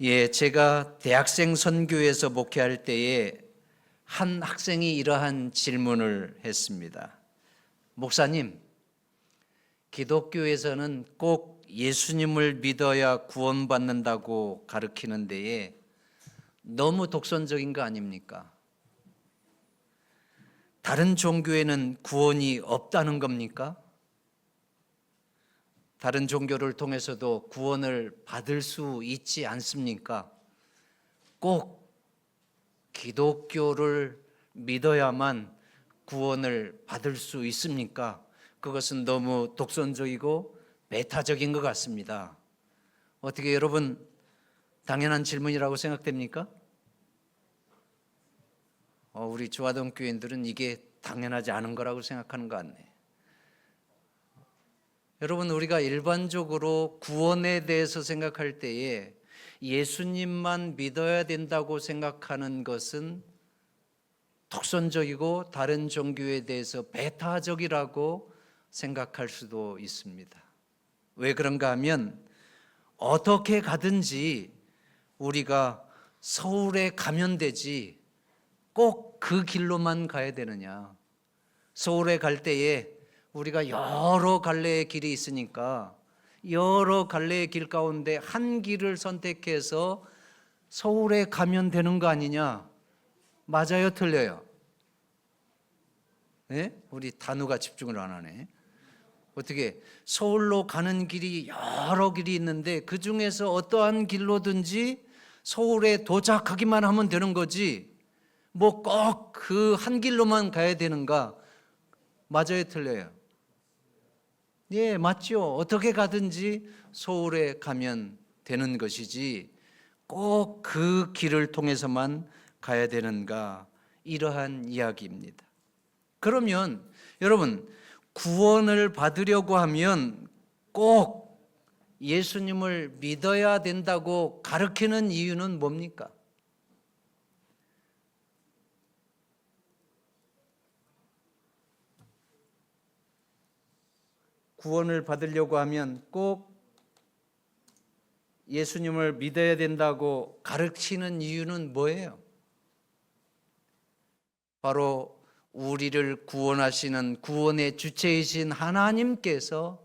제가 대학생 선교에서 목회할 때에 한 학생이 이러한 질문을 했습니다. 목사님, 기독교에서는 꼭 예수님을 믿어야 구원받는다고 가르치는 데에 너무 독선적인 거 아닙니까? 다른 종교에는 구원이 없다는 겁니까? 다른 종교를 통해서도 구원을 받을 수 있지 않습니까? 꼭 기독교를 믿어야만 구원을 받을 수 있습니까? 그것은 너무 독선적이고 배타적인 것 같습니다. 어떻게 여러분 당연한 질문이라고 생각됩니까? 우리 조화동 교인들은 이게 당연하지 않은 거라고 생각하는 것 같네. 여러분, 우리가 일반적으로 구원에 대해서 생각할 때에 예수님만 믿어야 된다고 생각하는 것은 독선적이고 다른 종교에 대해서 배타적이라고 생각할 수도 있습니다. 왜 그런가 하면 어떻게 가든지 우리가 서울에 가면 되지 꼭 그 길로만 가야 되느냐. 서울에 갈 때에 우리가 여러 갈래의 길이 있으니까 여러 갈래의 길 가운데 한 길을 선택해서 서울에 가면 되는 거 아니냐? 맞아요, 틀려요? 네? 우리 단우가 집중을 안 하네. 어떻게 서울로 가는 길이 여러 길이 있는데 그 중에서 어떠한 길로든지 서울에 도착하기만 하면 되는 거지 뭐 꼭 그 한 길로만 가야 되는가? 맞아요, 틀려요? 예, 맞죠. 어떻게 가든지 서울에 가면 되는 것이지 꼭 그 길을 통해서만 가야 되는가? 이러한 이야기입니다. 그러면 여러분, 구원을 받으려고 하면 꼭 예수님을 믿어야 된다고 가르치는 이유는 뭡니까? 구원을 받으려고 하면 꼭 예수님을 믿어야 된다고 가르치는 이유는 뭐예요? 바로 우리를 구원하시는 구원의 주체이신 하나님께서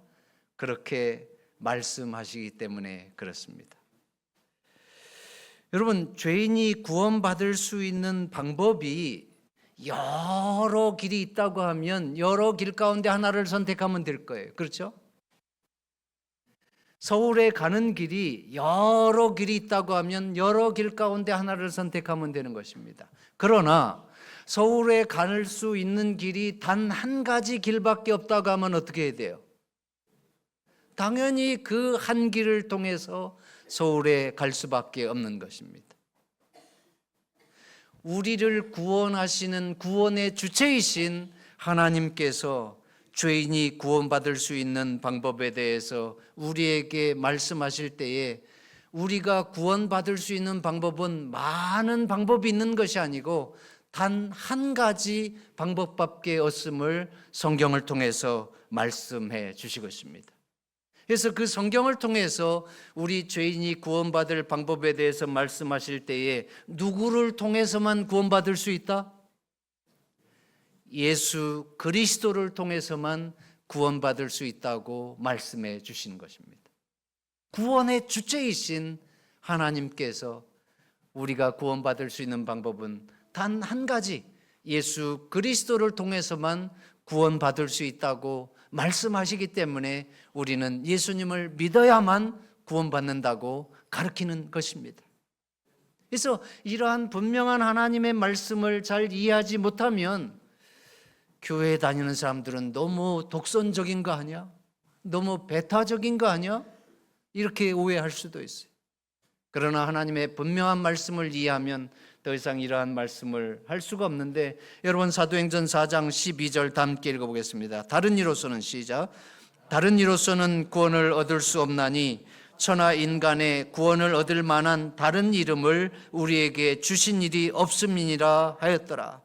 그렇게 말씀하시기 때문에 그렇습니다. 여러분, 죄인이 구원받을 수 있는 방법이 여러 길이 있다고 하면 여러 길 가운데 하나를 선택하면 될 거예요. 그렇죠? 서울에 가는 길이 여러 길이 있다고 하면 여러 길 가운데 하나를 선택하면 되는 것입니다. 그러나 서울에 갈 수 있는 길이 단 한 가지 길밖에 없다고 하면 어떻게 해야 돼요? 당연히 그 한 길을 통해서 서울에 갈 수밖에 없는 것입니다. 우리를 구원하시는 구원의 주체이신 하나님께서 죄인이 구원받을 수 있는 방법에 대해서 우리에게 말씀하실 때에 우리가 구원받을 수 있는 방법은 많은 방법이 있는 것이 아니고 단 한 가지 방법밖에 없음을 성경을 통해서 말씀해 주시고 있습니다. 그래서 그 성경을 통해서 우리 죄인이 구원받을 방법에 대해서 말씀하실 때에 누구를 통해서만 구원받을 수 있다? 예수 그리스도를 통해서만 구원받을 수 있다고 말씀해 주시는 것입니다. 구원의 주체이신 하나님께서 우리가 구원받을 수 있는 방법은 단 한 가지, 예수 그리스도를 통해서만 구원받을 수 있다고 말씀하시기 때문에 우리는 예수님을 믿어야만 구원받는다고 가르치는 것입니다. 그래서 이러한 분명한 하나님의 말씀을 잘 이해하지 못하면 교회에 다니는 사람들은 너무 독선적인 거 아니야? 너무 배타적인 거 아니야? 이렇게 오해할 수도 있어요. 그러나 하나님의 분명한 말씀을 이해하면 더 이상 이러한 말씀을 할 수가 없는데 여러분 사도행전 4장 12절 다 함께 읽어보겠습니다. 다른 이로서는 시작. 다른 이로서는 구원을 얻을 수 없나니 천하 인간의 구원을 얻을 만한 다른 이름을 우리에게 주신 일이 없음이니라 하였더라.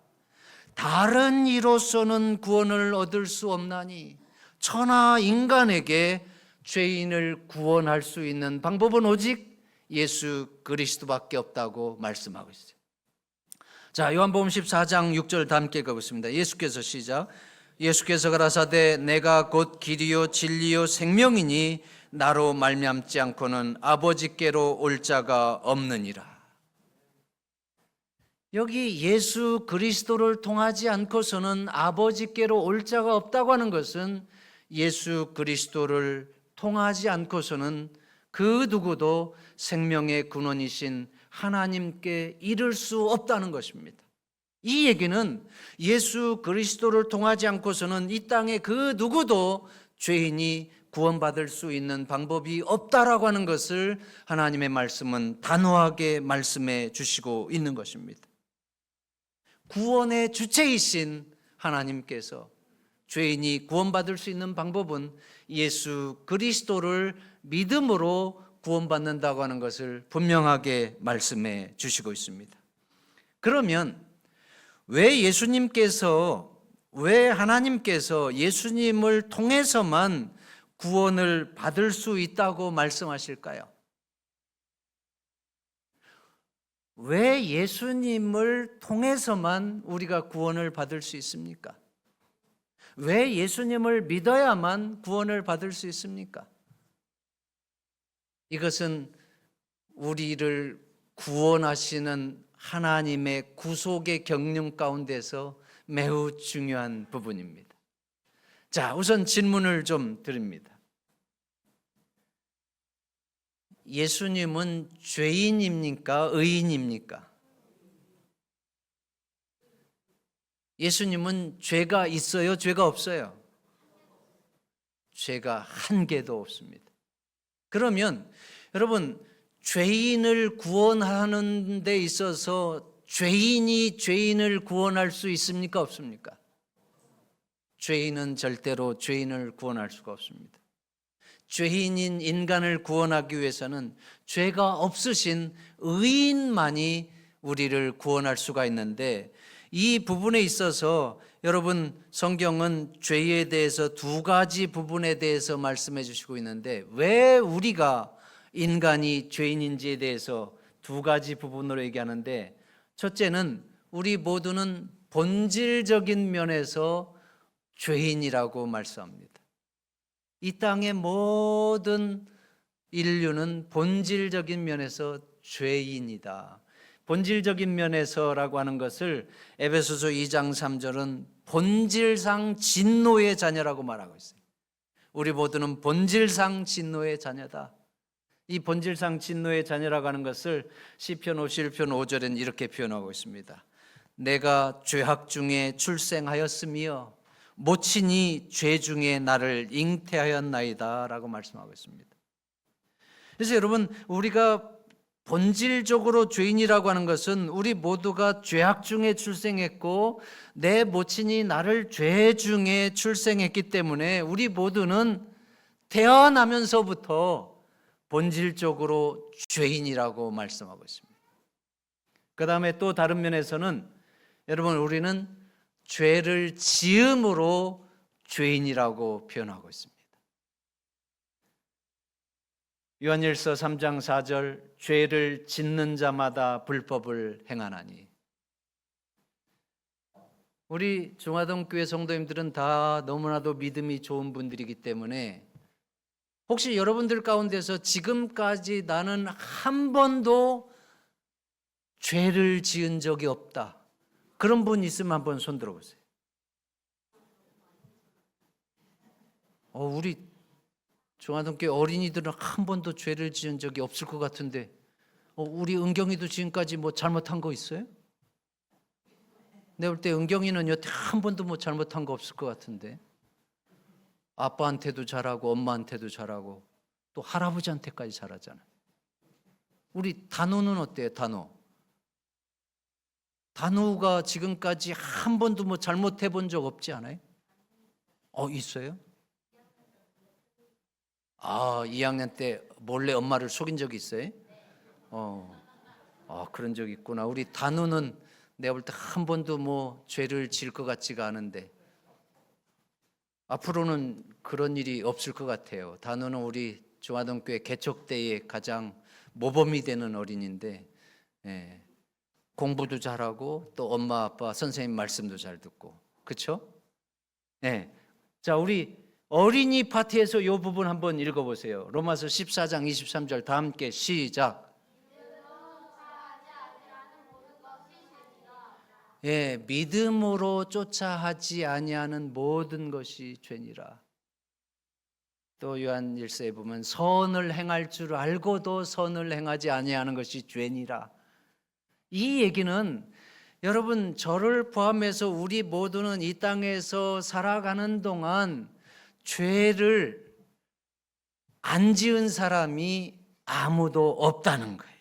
다른 이로서는 구원을 얻을 수 없나니 천하 인간에게 죄인을 구원할 수 있는 방법은 오직 예수 그리스도밖에 없다고 말씀하고 있어요. 자, 요한복음 14장 6절 다 함께 읽어보겠습니다. 예수께서 시작. 예수께서 가라사대 내가 곧 길이요 진리요 생명이니 나로 말미암지 않고는 아버지께로 올 자가 없느니라. 여기 예수 그리스도를 통하지 않고서는 아버지께로 올 자가 없다고 하는 것은 예수 그리스도를 통하지 않고서는 그 누구도 생명의 근원이신 하나님께 이를 수 없다는 것입니다. 이 얘기는 예수 그리스도를 통하지 않고서는 이 땅에 그 누구도 죄인이 구원받을 수 있는 방법이 없다라고 하는 것을 하나님의 말씀은 단호하게 말씀해 주시고 있는 것입니다. 구원의 주체이신 하나님께서 죄인이 구원받을 수 있는 방법은 예수 그리스도를 믿음으로 구원받는다고 하는 것을 분명하게 말씀해 주시고 있습니다. 그러면 왜 하나님께서 예수님을 통해서만 구원을 받을 수 있다고 말씀하실까요? 왜 예수님을 통해서만 우리가 구원을 받을 수 있습니까? 왜 예수님을 믿어야만 구원을 받을 수 있습니까? 이것은 우리를 구원하시는 하나님의 구속의 경륜 가운데서 매우 중요한 부분입니다. 자, 우선 질문을 좀 드립니다. 예수님은 죄인입니까? 의인입니까? 예수님은 죄가 있어요? 죄가 없어요? 죄가 한 개도 없습니다. 그러면 여러분, 죄인을 구원하는 데 있어서 죄인이 죄인을 구원할 수 있습니까? 없습니까? 죄인은 절대로 죄인을 구원할 수가 없습니다. 죄인인 인간을 구원하기 위해서는 죄가 없으신 의인만이 우리를 구원할 수가 있는데, 이 부분에 있어서 여러분, 성경은 죄에 대해서 두 가지 부분에 대해서 말씀해 주시고 있는데, 왜 우리가 인간이 죄인인지에 대해서 두 가지 부분으로 얘기하는데, 첫째는 우리 모두는 본질적인 면에서 죄인이라고 말씀합니다. 이 땅의 모든 인류는 본질적인 면에서 죄인이다. 본질적인 면에서라고 하는 것을 에베소서 2장 3절은 본질상 진노의 자녀라고 말하고 있어요. 우리 모두는 본질상 진노의 자녀다. 이 본질상 진노의 자녀라고 하는 것을 시편 51편 5절엔 이렇게 표현하고 있습니다. 내가 죄악 중에 출생하였으며 모친이 죄 중에 나를 잉태하였나이다 라고 말씀하고 있습니다. 그래서 여러분, 우리가 본질적으로 죄인이라고 하는 것은 우리 모두가 죄악 중에 출생했고 내 모친이 나를 죄 중에 출생했기 때문에 우리 모두는 태어나면서부터 본질적으로 죄인이라고 말씀하고 있습니다. 그 다음에 또 다른 면에서는 여러분, 우리는 죄를 지음으로 죄인이라고 표현하고 있습니다. 요한일서 3장 4절, 죄를 짓는 자마다 불법을 행하나니. 우리 중화동교회 성도님들은 다 너무나도 믿음이 좋은 분들이기 때문에 혹시 여러분들 가운데서 지금까지 나는 한 번도 죄를 지은 적이 없다, 그런 분 있으면 한번 손 들어보세요. 우리 중화동교회 어린이들은 한 번도 죄를 지은 적이 없을 것 같은데, 우리 은경이도 지금까지 뭐 잘못한 거 있어요? 내가 볼 때 은경이는 여태 한 번도 뭐 잘못한 거 없을 것 같은데, 아빠한테도 잘하고 엄마한테도 잘하고 또 할아버지한테까지 잘하잖아요. 우리 단우는 어때요? 단우가 지금까지 한 번도 뭐 잘못해 본 적 없지 않아요? 있어요? 2학년 때 몰래 엄마를 속인 적이 있어요? 그런 적 있구나. 우리 단우는 내가 볼 때 한 번도 뭐 죄를 지을 것 같지가 않은데 앞으로는 그런 일이 없을 것 같아요. 단우는 우리 중화동교회 개척 때에 가장 모범이 되는 어린이인데, 예, 공부도 잘하고 또 엄마 아빠 선생님 말씀도 잘 듣고, 그렇죠? 예. 자, 우리 어린이 파트에서 이 부분 한번 읽어보세요. 로마서 14장 23절 다 함께 시작. 예, 믿음으로 쫓아하지 아니하는 모든 것이 죄니라. 또 요한 1서에 보면 선을 행할 줄 알고도 선을 행하지 아니하는 것이 죄니라. 이 얘기는 여러분, 저를 포함해서 우리 모두는 이 땅에서 살아가는 동안 죄를 안 지은 사람이 아무도 없다는 거예요.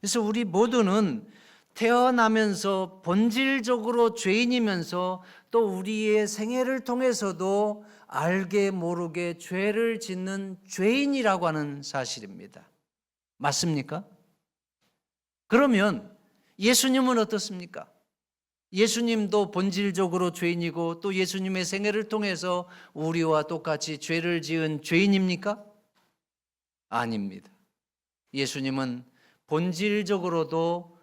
그래서 우리 모두는 태어나면서 본질적으로 죄인이면서 또 우리의 생애를 통해서도 알게 모르게 죄를 짓는 죄인이라고 하는 사실입니다. 맞습니까? 그러면 예수님은 어떻습니까? 예수님도 본질적으로 죄인이고 또 예수님의 생애를 통해서 우리와 똑같이 죄를 지은 죄인입니까? 아닙니다. 예수님은 본질적으로도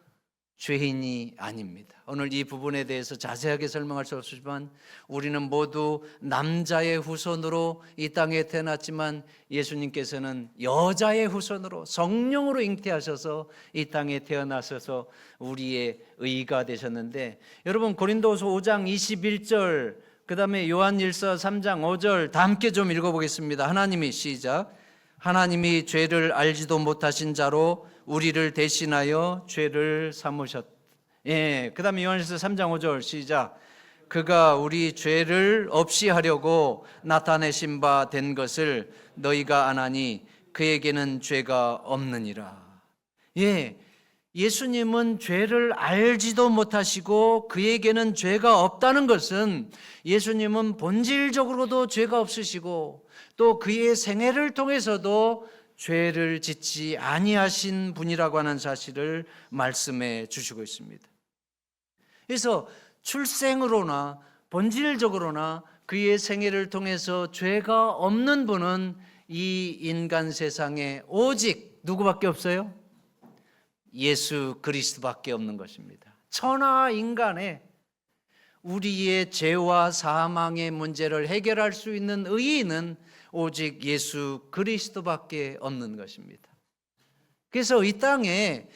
죄인이 아닙니다. 오늘 이 부분에 대해서 자세하게 설명할 수 없지만 우리는 모두 남자의 후손으로 이 땅에 태어났지만 예수님께서는 여자의 후손으로 성령으로 잉태하셔서 이 땅에 태어나셔서 우리의 의가 되셨는데, 여러분 고린도후서 5장 21절 그 다음에 요한일서 3장 5절 다 함께 좀 읽어보겠습니다. 하나님이 시작. 하나님이 죄를 알지도 못하신 자로 우리를 대신하여 죄를 삼으셨. 예, 그 다음에 요한일서 3장 5절 시작. 그가 우리 죄를 없이 하려고 나타내신 바 된 것을 너희가 아나니 그에게는 죄가 없느니라. 예, 예수님은 죄를 알지도 못하시고 그에게는 죄가 없다는 것은 예수님은 본질적으로도 죄가 없으시고 또 그의 생애를 통해서도 죄를 짓지 아니하신 분이라고 하는 사실을 말씀해 주시고 있습니다. 그래서 출생으로나 본질적으로나 그의 생애를 통해서 죄가 없는 분은 이 인간 세상에 오직 누구밖에 없어요? 예수 그리스도밖에 없는 것입니다. 천하 인간에 우리의 죄와 사망의 문제를 해결할 수 있는 의인은 오직 예수 그리스도밖에 없는 것입니다. 그래서 이 땅에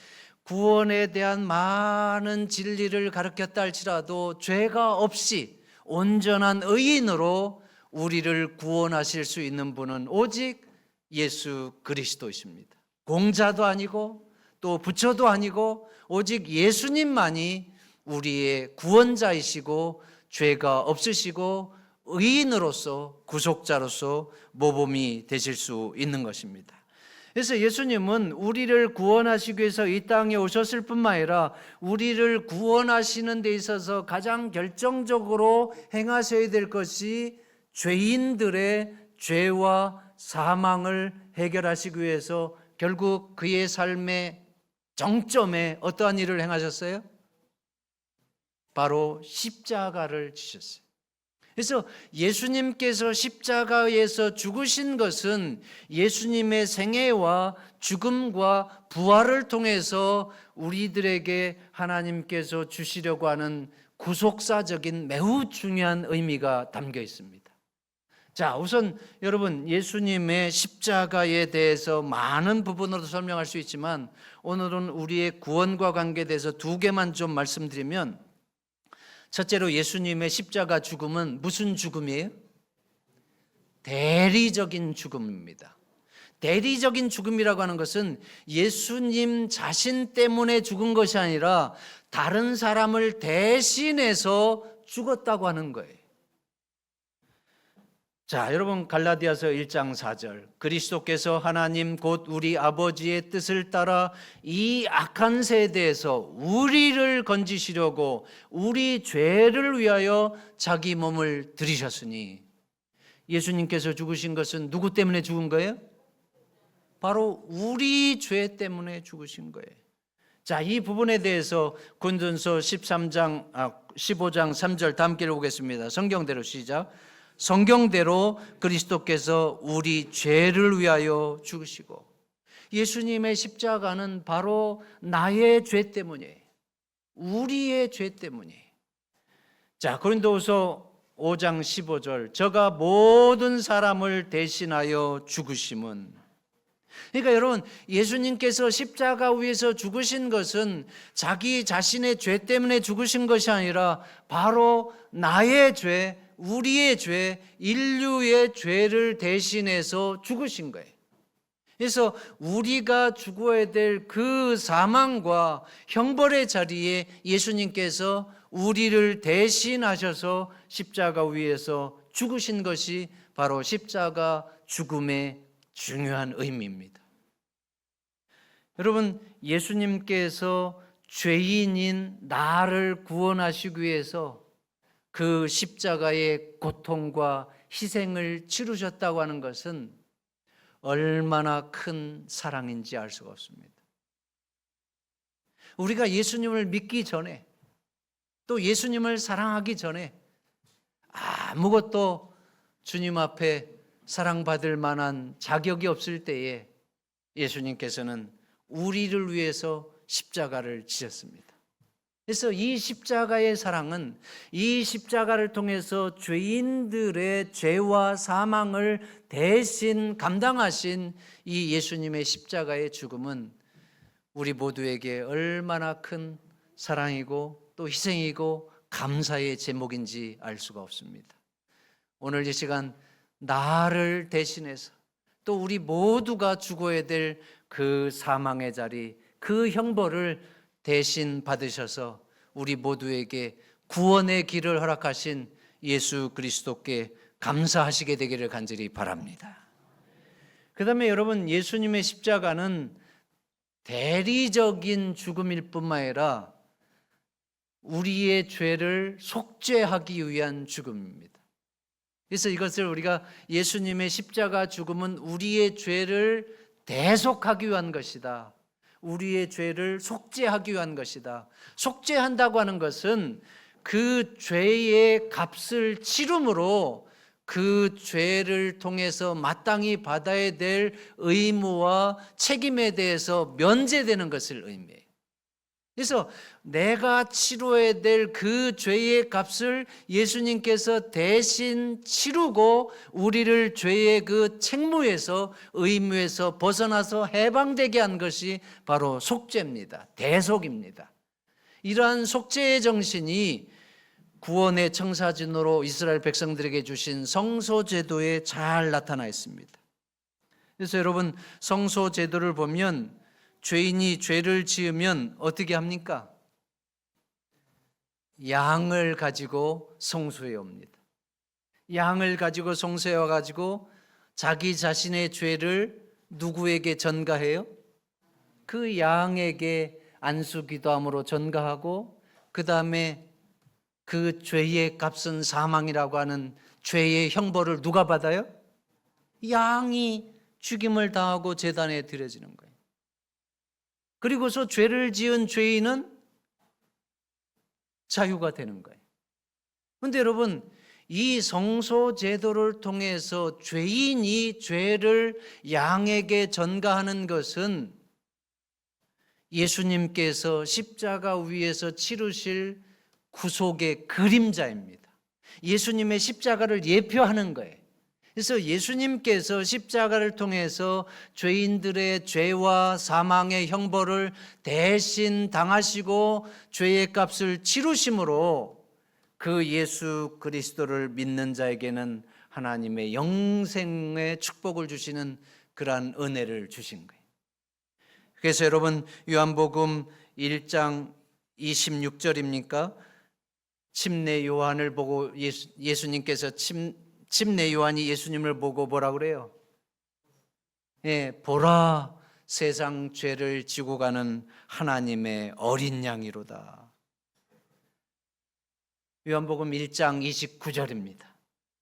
구원에 대한 많은 진리를 가르쳤다 할지라도 죄가 없이 온전한 의인으로 우리를 구원하실 수 있는 분은 오직 예수 그리스도이십니다. 공자도 아니고 또 부처도 아니고 오직 예수님만이 우리의 구원자이시고 죄가 없으시고 의인으로서 구속자로서 모범이 되실 수 있는 것입니다. 그래서 예수님은 우리를 구원하시기 위해서 이 땅에 오셨을 뿐만 아니라 우리를 구원하시는 데 있어서 가장 결정적으로 행하셔야 될 것이 죄인들의 죄와 사망을 해결하시기 위해서 결국 그의 삶의 정점에 어떠한 일을 행하셨어요? 바로 십자가를 지셨어요. 그래서 예수님께서 십자가에서 죽으신 것은 예수님의 생애와 죽음과 부활을 통해서 우리들에게 하나님께서 주시려고 하는 구속사적인 매우 중요한 의미가 담겨 있습니다. 자, 우선 여러분 예수님의 십자가에 대해서 많은 부분으로 설명할 수 있지만 오늘은 우리의 구원과 관계돼서 두 개만 좀 말씀드리면, 첫째로 예수님의 십자가 죽음은 무슨 죽음이에요? 대리적인 죽음입니다. 대리적인 죽음이라고 하는 것은 예수님 자신 때문에 죽은 것이 아니라 다른 사람을 대신해서 죽었다고 하는 거예요. 자, 여러분 갈라디아서 1장 4절 그리스도께서 하나님 곧 우리 아버지의 뜻을 따라 이 악한 세대에서 우리를 건지시려고 우리 죄를 위하여 자기 몸을 들이셨으니, 예수님께서 죽으신 것은 누구 때문에 죽은 거예요? 바로 우리 죄 때문에 죽으신 거예요. 자, 이 부분에 대해서 고린도전서 15장 3절 다 함께 읽어보겠습니다. 성경대로 시작. 성경대로 그리스도께서 우리 죄를 위하여 죽으시고, 예수님의 십자가는 바로 나의 죄 때문이에요. 우리의 죄 때문이에요. 자, 고린도후서 5장 15절, 저가 모든 사람을 대신하여 죽으심은, 그러니까 여러분, 예수님께서 십자가 위에서 죽으신 것은 자기 자신의 죄 때문에 죽으신 것이 아니라 바로 나의 죄, 우리의 죄, 인류의 죄를 대신해서 죽으신 거예요. 그래서 우리가 죽어야 될 그 사망과 형벌의 자리에 예수님께서 우리를 대신하셔서 십자가 위에서 죽으신 것이 바로 십자가 죽음의 중요한 의미입니다. 여러분, 예수님께서 죄인인 나를 구원하시기 위해서 그 십자가의 고통과 희생을 치르셨다고 하는 것은 얼마나 큰 사랑인지 알 수가 없습니다. 우리가 예수님을 믿기 전에, 또 예수님을 사랑하기 전에 아무것도 주님 앞에 사랑받을 만한 자격이 없을 때에 예수님께서는 우리를 위해서 십자가를 지셨습니다. 그래서 이 십자가의 사랑은, 이 십자가를 통해서 죄인들의 죄와 사망을 대신 감당하신 이 예수님의 십자가의 죽음은 우리 모두에게 얼마나 큰 사랑이고 또 희생이고 감사의 제목인지 알 수가 없습니다. 오늘 이 시간 나를 대신해서 또 우리 모두가 죽어야 될 그 사망의 자리, 그 형벌을 대신 받으셔서 우리 모두에게 구원의 길을 허락하신 예수 그리스도께 감사하시게 되기를 간절히 바랍니다. 그 다음에 여러분, 예수님의 십자가는 대리적인 죽음일 뿐만 아니라 우리의 죄를 속죄하기 위한 죽음입니다. 그래서 이것을 우리가 예수님의 십자가 죽음은 우리의 죄를 대속하기 위한 것이다, 우리의 죄를 속죄하기 위한 것이다. 속죄한다고 하는 것은 그 죄의 값을 치름으로 그 죄를 통해서 마땅히 받아야 될 의무와 책임에 대해서 면제되는 것을 의미해요. 그래서 내가 치러야 될 그 죄의 값을 예수님께서 대신 치르고 우리를 죄의 그 책무에서, 의무에서 벗어나서 해방되게 한 것이 바로 속죄입니다. 대속입니다. 이러한 속죄의 정신이 구원의 청사진으로 이스라엘 백성들에게 주신 성소제도에 잘 나타나 있습니다. 그래서 여러분, 성소제도를 보면 죄인이 죄를 지으면 어떻게 합니까? 양을 가지고 성소에 옵니다. 양을 가지고 성소에 와가지고 자기 자신의 죄를 누구에게 전가해요? 그 양에게 안수기도함으로 전가하고, 그 다음에 그 죄의 값은 사망이라고 하는 죄의 형벌을 누가 받아요? 양이 죽임을 당하고 제단에 드려지는 거예요. 그리고서 죄를 지은 죄인은 자유가 되는 거예요. 그런데 여러분, 이 성소 제도를 통해서 죄인이 죄를 양에게 전가하는 것은 예수님께서 십자가 위에서 치르실 구속의 그림자입니다. 예수님의 십자가를 예표하는 거예요. 그래서 예수님께서 십자가를 통해서 죄인들의 죄와 사망의 형벌을 대신 당하시고 죄의 값을 치르심으로 그 예수 그리스도를 믿는 자에게는 하나님의 영생의 축복을 주시는 그러한 은혜를 주신 거예요. 그래서 여러분, 요한복음 1장 26절입니까? 침례 요한을 보고 예수님께서 침례 요한이 예수님을 보고 뭐라 그래요? 보라, 세상 죄를 지고 가는 하나님의 어린 양이로다. 요한복음 1장 29절입니다.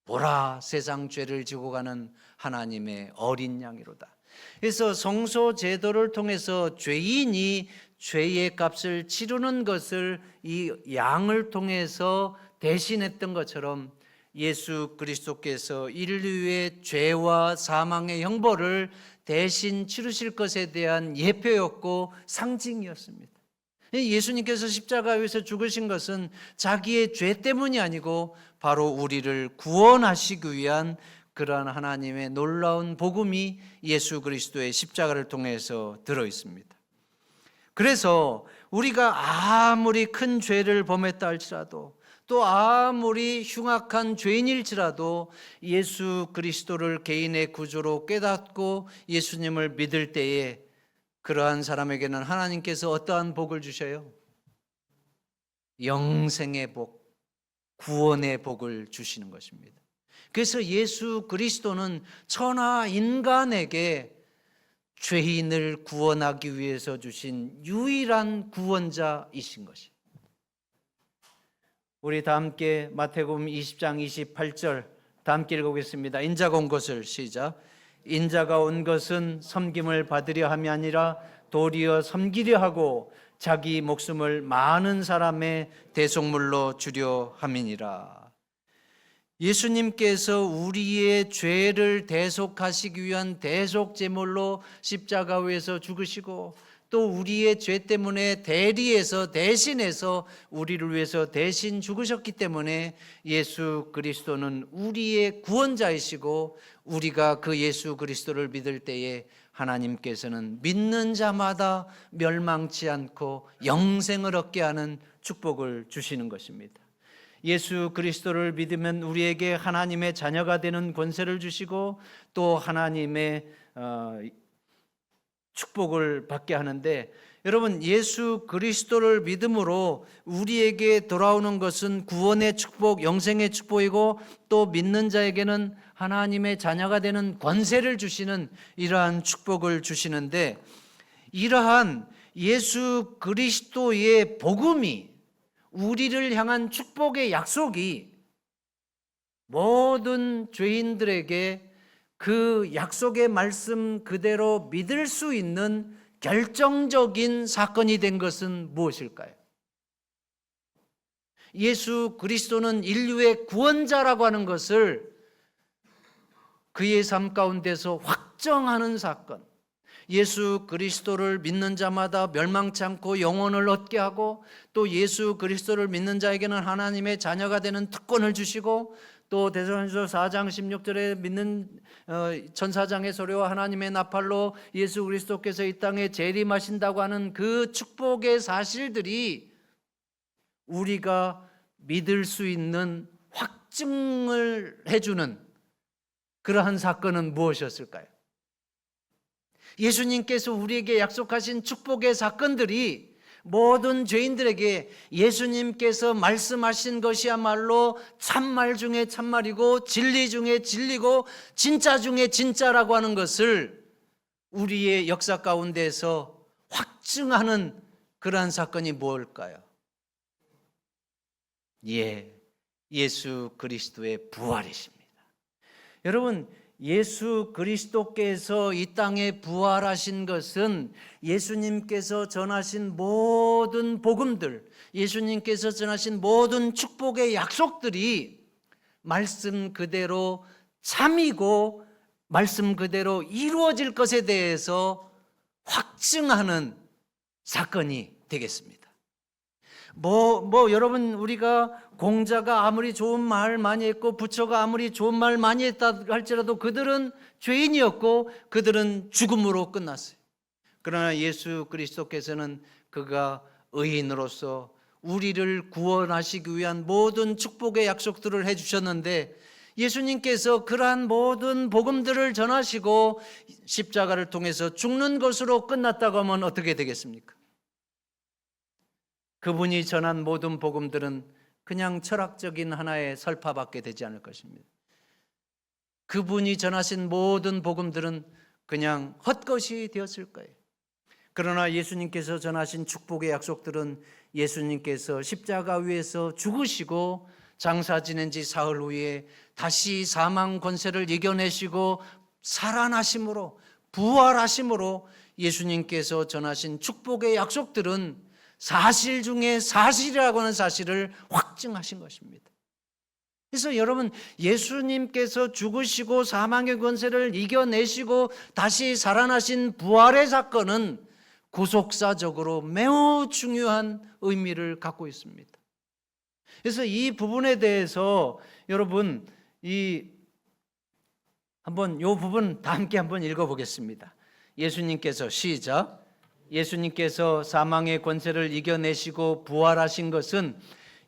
보라, 세상 죄를 지고 가는 하나님의 어린 양이로다. 그래서 성소 제도를 통해서 죄인이 죄의 값을 치르는 것을 이 양을 통해서 대신했던 것처럼 예수 그리스도께서 인류의 죄와 사망의 형벌을 대신 치르실 것에 대한 예표였고 상징이었습니다. 예수님께서 십자가에서 죽으신 것은 자기의 죄 때문이 아니고 바로 우리를 구원하시기 위한 그러한 하나님의 놀라운 복음이 예수 그리스도의 십자가를 통해서 들어 있습니다. 그래서 우리가 아무리 큰 죄를 범했다 할지라도, 또 아무리 흉악한 죄인일지라도 예수 그리스도를 개인의 구주로 깨닫고 예수님을 믿을 때에 그러한 사람에게는 하나님께서 어떠한 복을 주셔요? 영생의 복, 구원의 복을 주시는 것입니다. 그래서 예수 그리스도는 천하 인간에게 죄인을 구원하기 위해서 주신 유일한 구원자이신 것입니다. 우리 다 함께 마태복음 20장 28절 다 함께 읽어보겠습니다. 인자가 온 것을 시작. 인자가 온 것은 섬김을 받으려 함이 아니라 도리어 섬기려 하고 자기 목숨을 많은 사람의 대속물로 주려 함이니라. 예수님께서 우리의 죄를 대속하시기 위한 대속제물로 십자가 위에서 죽으시고 또 우리의 죄 때문에 대리해서 대신해서 우리를 위해서 대신 죽으셨기 때문에 예수 그리스도는 우리의 구원자이시고 우리가 그 예수 그리스도를 믿을 때에 하나님께서는 믿는 자마다 멸망치 않고 영생을 얻게 하는 축복을 주시는 것입니다. 예수 그리스도를 믿으면 우리에게 하나님의 자녀가 되는 권세를 주시고 또 하나님의 축복을 받게 하는데, 여러분 예수 그리스도를 믿음으로 우리에게 돌아오는 것은 구원의 축복, 영생의 축복이고 또 믿는 자에게는 하나님의 자녀가 되는 권세를 주시는 이러한 축복을 주시는데, 이러한 예수 그리스도의 복음이 우리를 향한 축복의 약속이 모든 죄인들에게 그 약속의 말씀 그대로 믿을 수 있는 결정적인 사건이 된 것은 무엇일까요? 예수 그리스도는 인류의 구원자라고 하는 것을 그의 삶 가운데서 확정하는 사건, 예수 그리스도를 믿는 자마다 멸망치 않고 영혼을 얻게 하고 또 예수 그리스도를 믿는 자에게는 하나님의 자녀가 되는 특권을 주시고 또 데살로니가서 4장 16절에 믿는 천사장의 소리와 하나님의 나팔로 예수 그리스도께서 이 땅에 재림하신다고 하는 그 축복의 사실들이 우리가 믿을 수 있는 확증을 해주는 그러한 사건은 무엇이었을까요? 예수님께서 우리에게 약속하신 축복의 사건들이 모든 죄인들에게 예수님께서 말씀하신 것이야말로 참말 중에 참말이고 진리 중에 진리고 진짜 중에 진짜라고 하는 것을 우리의 역사 가운데서 확증하는 그러한 사건이 무엇일까요? 예수 그리스도의 부활이십니다. 여러분, 예수 그리스도께서 이 땅에 부활하신 것은 예수님께서 전하신 모든 복음들, 예수님께서 전하신 모든 축복의 약속들이 말씀 그대로 참이고 말씀 그대로 이루어질 것에 대해서 확증하는 사건이 되겠습니다. 여러분, 우리가 공자가 아무리 좋은 말 많이 했고 부처가 아무리 좋은 말 많이 했다 할지라도 그들은 죄인이었고 그들은 죽음으로 끝났어요. 그러나 예수 그리스도께서는 그가 의인으로서 우리를 구원하시기 위한 모든 축복의 약속들을 해주셨는데, 예수님께서 그러한 모든 복음들을 전하시고 십자가를 통해서 죽는 것으로 끝났다고 하면 어떻게 되겠습니까? 그분이 전한 모든 복음들은 그냥 철학적인 하나의 설파밖에 되지 않을 것입니다. 그분이 전하신 모든 복음들은 그냥 헛것이 되었을 거예요. 그러나 예수님께서 전하신 축복의 약속들은 예수님께서 십자가 위에서 죽으시고 장사 지낸 지 사흘 후에 다시 사망 권세를 이겨내시고 살아나심으로, 부활하심으로 예수님께서 전하신 축복의 약속들은 사실 중에 사실이라고 하는 사실을 확증하신 것입니다. 그래서 여러분, 예수님께서 죽으시고 사망의 권세를 이겨내시고 다시 살아나신 부활의 사건은 구속사적으로 매우 중요한 의미를 갖고 있습니다. 그래서 이 부분에 대해서 여러분, 이 부분 다 함께 한번 읽어보겠습니다. 예수님께서 시작. 예수님께서 사망의 권세를 이겨내시고 부활하신 것은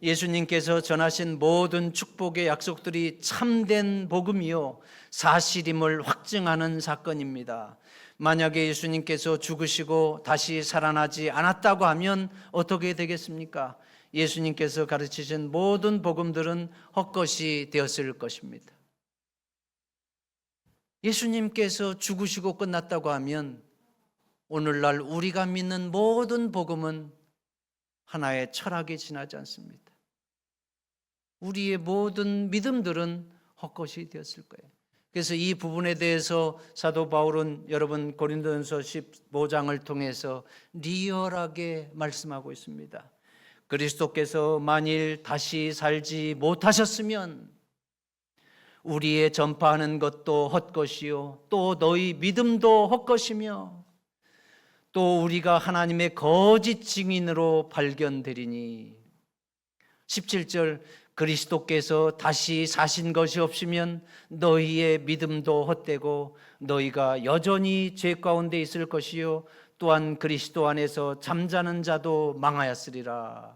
예수님께서 전하신 모든 축복의 약속들이 참된 복음이요 사실임을 확증하는 사건입니다. 만약에 예수님께서 죽으시고 다시 살아나지 않았다고 하면 어떻게 되겠습니까? 예수님께서 가르치신 모든 복음들은 헛것이 되었을 것입니다. 예수님께서 죽으시고 끝났다고 하면 오늘날 우리가 믿는 모든 복음은 하나의 철학에 지나지 않습니다. 우리의 모든 믿음들은 헛것이 되었을 거예요. 그래서 이 부분에 대해서 사도 바울은 여러분 고린도전서 15장을 통해서 리얼하게 말씀하고 있습니다. 그리스도께서 만일 다시 살지 못하셨으면 우리의 전파하는 것도 헛것이요 또 너희 믿음도 헛것이며 또 우리가 하나님의 거짓 증인으로 발견되리니 17절 그리스도께서 다시 사신 것이 없으면 너희의 믿음도 헛되고 너희가 여전히 죄 가운데 있을 것이요 또한 그리스도 안에서 잠자는 자도 망하였으리라.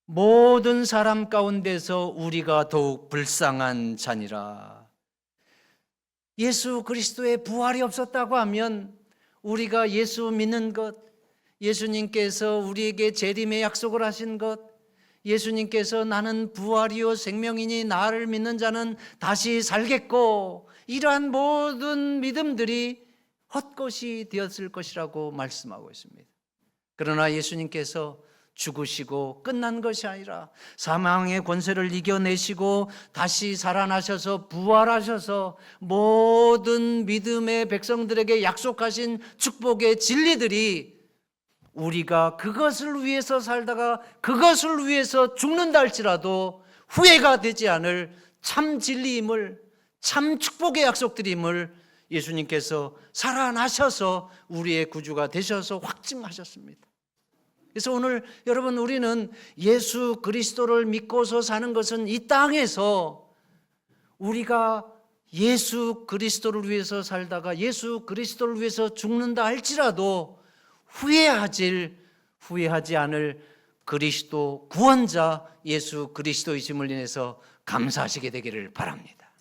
모든 사람 가운데서 우리가 더욱 불쌍한 자니라. 예수 그리스도의 부활이 없었다고 하면 우리가 예수 믿는 것, 예수님께서 우리에게 재림의 약속을 하신 것, 예수님께서 나는 부활이요 생명이니 나를 믿는 자는 다시 살겠고 이러한 모든 믿음들이 헛것이 되었을 것이라고 말씀하고 있습니다. 그러나 예수님께서 죽으시고 끝난 것이 아니라 사망의 권세를 이겨내시고 다시 살아나셔서 부활하셔서 모든 믿음의 백성들에게 약속하신 축복의 진리들이 우리가 그것을 위해서 살다가 그것을 위해서 죽는다 할지라도 후회가 되지 않을 참 진리임을, 참 축복의 약속들임을 예수님께서 살아나셔서 우리의 구주가 되셔서 확증하셨습니다. 그래서 오늘 여러분 우리는 예수 그리스도를 믿고서 사는 것은 이 땅에서 우리가 예수 그리스도를 위해서 살다가 예수 그리스도를 위해서 죽는다 할지라도 후회하지 않을 그리스도 구원자 예수 그리스도이심을 인해서 감사하시게 되기를 바랍니다.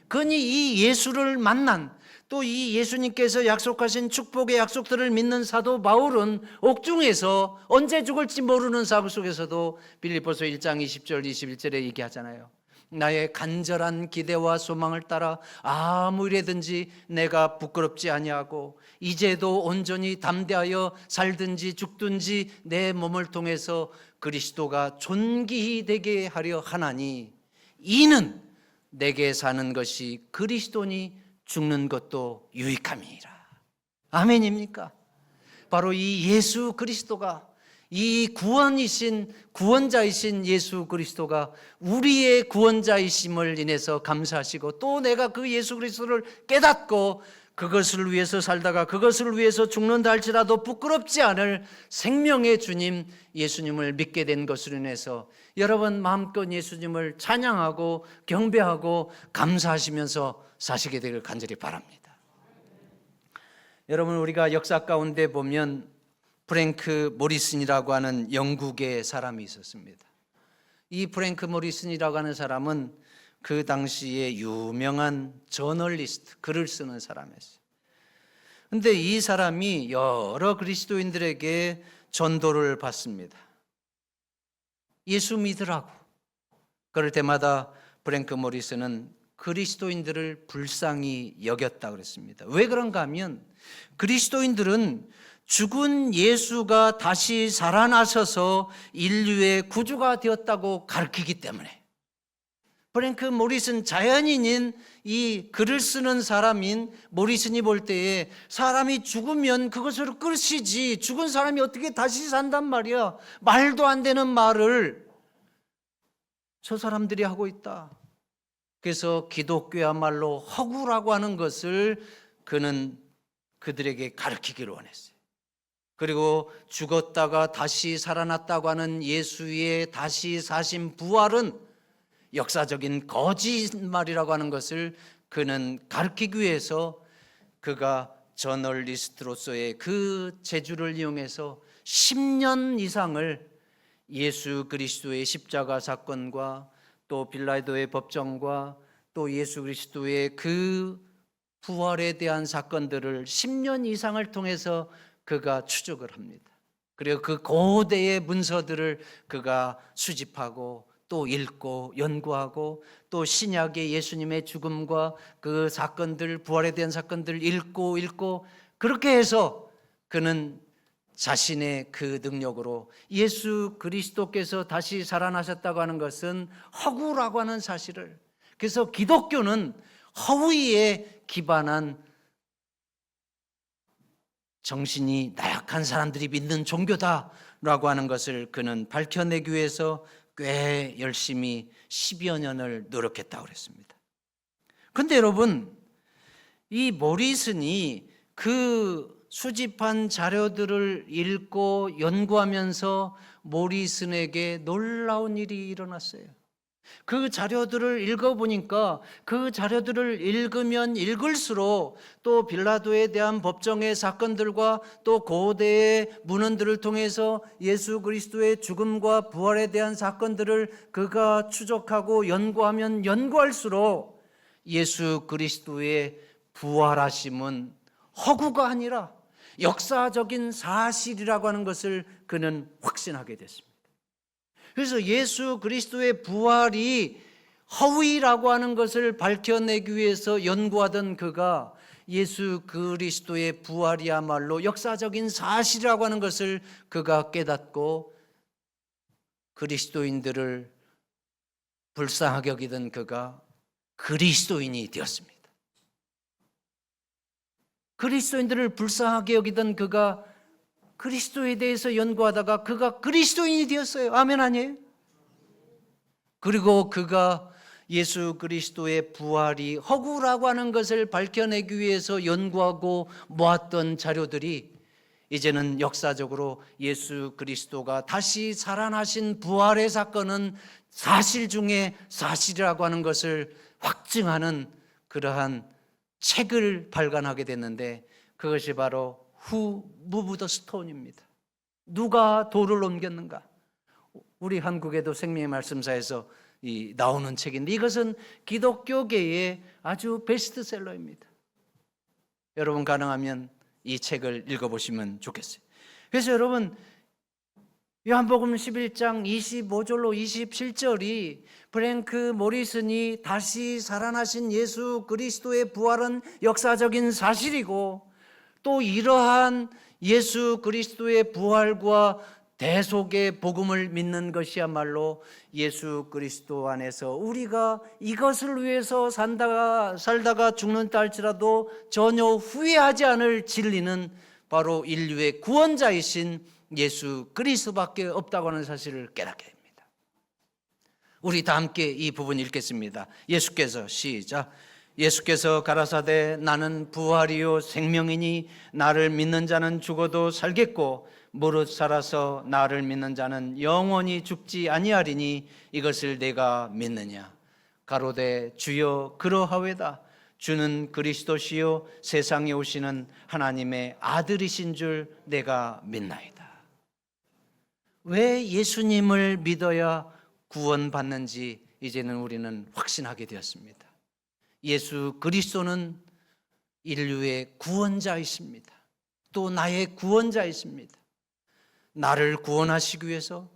그러니 이 예수를 만난 또 이 예수님께서 약속하신 축복의 약속들을 믿는 사도 바울은 옥중에서 언제 죽을지 모르는 사고 속에서도 빌립보서 1장 20절 21절에 얘기하잖아요. 나의 간절한 기대와 소망을 따라 아무 일에든지 내가 부끄럽지 아니하고 이제도 온전히 담대하여 살든지 죽든지 내 몸을 통해서 그리스도가 존귀히 되게 하려 하나니 이는 내게 사는 것이 그리스도니 죽는 것도 유익함이니라. 아멘입니까? 바로 이 예수 그리스도가 이 구원자이신 예수 그리스도가 우리의 구원자이심을 인해서 감사하시고 또 내가 그 예수 그리스도를 깨닫고 그것을 위해서 살다가 그것을 위해서 죽는다 할지라도 부끄럽지 않을 생명의 주님 예수님을 믿게 된 것으로 인해서 여러분 마음껏 예수님을 찬양하고 경배하고 감사하시면서 사시게 되길 간절히 바랍니다. 여러분 우리가 역사 가운데 보면 프랭크 모리슨이라고 하는 영국의 사람이 있었습니다. 이 프랭크 모리슨이라고 하는 사람은 그 당시에 유명한 저널리스트, 글을 쓰는 사람이었어요. 그런데 이 사람이 여러 그리스도인들에게 전도를 받습니다. 예수 믿으라고. 그럴 때마다 프랭크 모리슨은 그리스도인들을 불쌍히 여겼다 그랬습니다. 왜 그런가 하면 그리스도인들은 죽은 예수가 다시 살아나셔서 인류의 구주가 되었다고 가르치기 때문에 프랭크 모리슨 자연인인 이 글을 쓰는 사람인 모리슨이 볼 때에 사람이 죽으면 그것으로 끝이지 죽은 사람이 어떻게 다시 산단 말이야. 말도 안 되는 말을 저 사람들이 하고 있다. 그래서 기독교야말로 허구라고 하는 것을 그는 그들에게 가르치기를 원했어요. 그리고 죽었다가 다시 살아났다고 하는 예수의 다시 사신 부활은 역사적인 거짓말이라고 하는 것을 그는 가르치기 위해서 그가 저널리스트로서의 그 재주를 이용해서 10년 이상을 예수 그리스도의 십자가 사건과 또 빌라도의 법정과 또 예수 그리스도의 그 부활에 대한 사건들을 10년 이상을 통해서 그가 추적을 합니다. 그리고 그 고대의 문서들을 그가 수집하고 또 읽고 연구하고 또 신약의 예수님의 죽음과 그 사건들, 부활에 대한 사건들을 읽고 그렇게 해서 그는 자신의 그 능력으로 예수 그리스도께서 다시 살아나셨다고 하는 것은 허구라고 하는 사실을, 그래서 기독교는 허위에 기반한 정신이 나약한 사람들이 믿는 종교다라고 하는 것을 그는 밝혀내기 위해서 꽤 열심히 10여 년을 노력했다고 그랬습니다. 그런데 여러분, 이 모리슨이 그 수집한 자료들을 읽고 연구하면서 모리슨에게 놀라운 일이 일어났어요. 그 자료들을 읽어보니까 그 자료들을 읽으면 읽을수록 또 빌라도에 대한 법정의 사건들과 또 고대의 문헌들을 통해서 예수 그리스도의 죽음과 부활에 대한 사건들을 그가 추적하고 연구하면 연구할수록 예수 그리스도의 부활하심은 허구가 아니라 역사적인 사실이라고 하는 것을 그는 확신하게 됐습니다. 그래서 예수 그리스도의 부활이 허위라고 하는 것을 밝혀내기 위해서 연구하던 그가 예수 그리스도의 부활이야말로 역사적인 사실이라고 하는 것을 그가 깨닫고 그리스도인들을 불쌍하게 여기던 그가 그리스도인이 되었습니다. 그리스도인들을 불쌍하게 여기던 그가 그리스도에 대해서 연구하다가 그가 그리스도인이 되었어요. 아멘 아니에요? 그리고 그가 예수 그리스도의 부활이 허구라고 하는 것을 밝혀내기 위해서 연구하고 모았던 자료들이 이제는 역사적으로 예수 그리스도가 다시 살아나신 부활의 사건은 사실 중에 사실이라고 하는 것을 확증하는 그러한 책을 발간하게 됐는데, 그것이 바로 Who moved the stone입니다. 누가 돌을 옮겼는가? 우리 한국에도 생명의 말씀사에서 나오는 책인데 이것은 기독교계의 아주 베스트셀러입니다. 여러분 가능하면 이 책을 읽어보시면 좋겠어요. 그래서 여러분 요한복음 11장 25절로 27절이 프랭크 모리슨이 다시 살아나신 예수 그리스도의 부활은 역사적인 사실이고 또 이러한 예수 그리스도의 부활과 대속의 복음을 믿는 것이야말로 예수 그리스도 안에서 우리가 이것을 위해서 살다가 죽는다 할지라도 전혀 후회하지 않을 진리는 바로 인류의 구원자이신 예수 그리스도밖에 없다고 하는 사실을 깨닫게 됩니다. 우리 다 함께 이 부분 읽겠습니다. 예수께서 시작. 예수께서 가라사대 나는 부활이요 생명이니 나를 믿는 자는 죽어도 살겠고 무릇 살아서 나를 믿는 자는 영원히 죽지 아니하리니 이것을 내가 믿느냐. 가로되 주여 그러하외다. 주는 그리스도시요 세상에 오시는 하나님의 아들이신 줄 내가 믿나이다. 왜 예수님을 믿어야 구원받는지 이제는 우리는 확신하게 되었습니다. 예수 그리스도는 인류의 구원자이십니다. 또 나의 구원자이십니다. 나를 구원하시기 위해서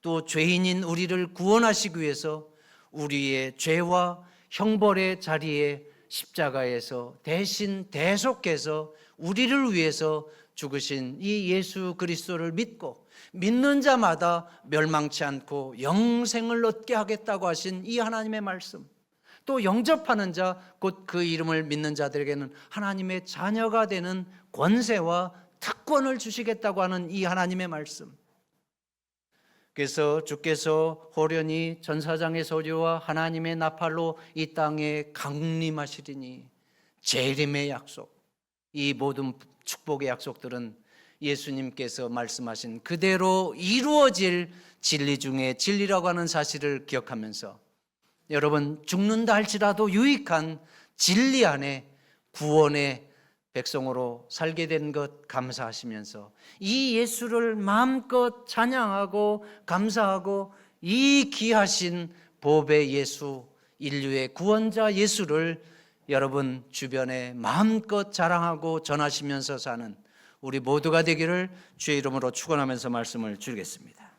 또 죄인인 우리를 구원하시기 위해서 우리의 죄와 형벌의 자리에 십자가에서 대신 대속해서 우리를 위해서 죽으신 이 예수 그리스도를 믿고 믿는 자마다 멸망치 않고 영생을 얻게 하겠다고 하신 이 하나님의 말씀, 또 영접하는 자 곧 그 이름을 믿는 자들에게는 하나님의 자녀가 되는 권세와 특권을 주시겠다고 하는 이 하나님의 말씀, 그래서 주께서 호련히 전사장의 소리와 하나님의 나팔로 이 땅에 강림하시리니, 재림의 약속, 이 모든 축복의 약속들은 예수님께서 말씀하신 그대로 이루어질 진리 중에 진리라고 하는 사실을 기억하면서, 여러분 죽는다 할지라도 유익한 진리 안에 구원의 백성으로 살게 된 것 감사하시면서, 이 예수를 마음껏 찬양하고 감사하고, 이 귀하신 보배 예수, 인류의 구원자 예수를 여러분 주변에 마음껏 자랑하고 전하시면서 사는 우리 모두가 되기를 주의 이름으로 축원하면서 말씀을 드리겠습니다.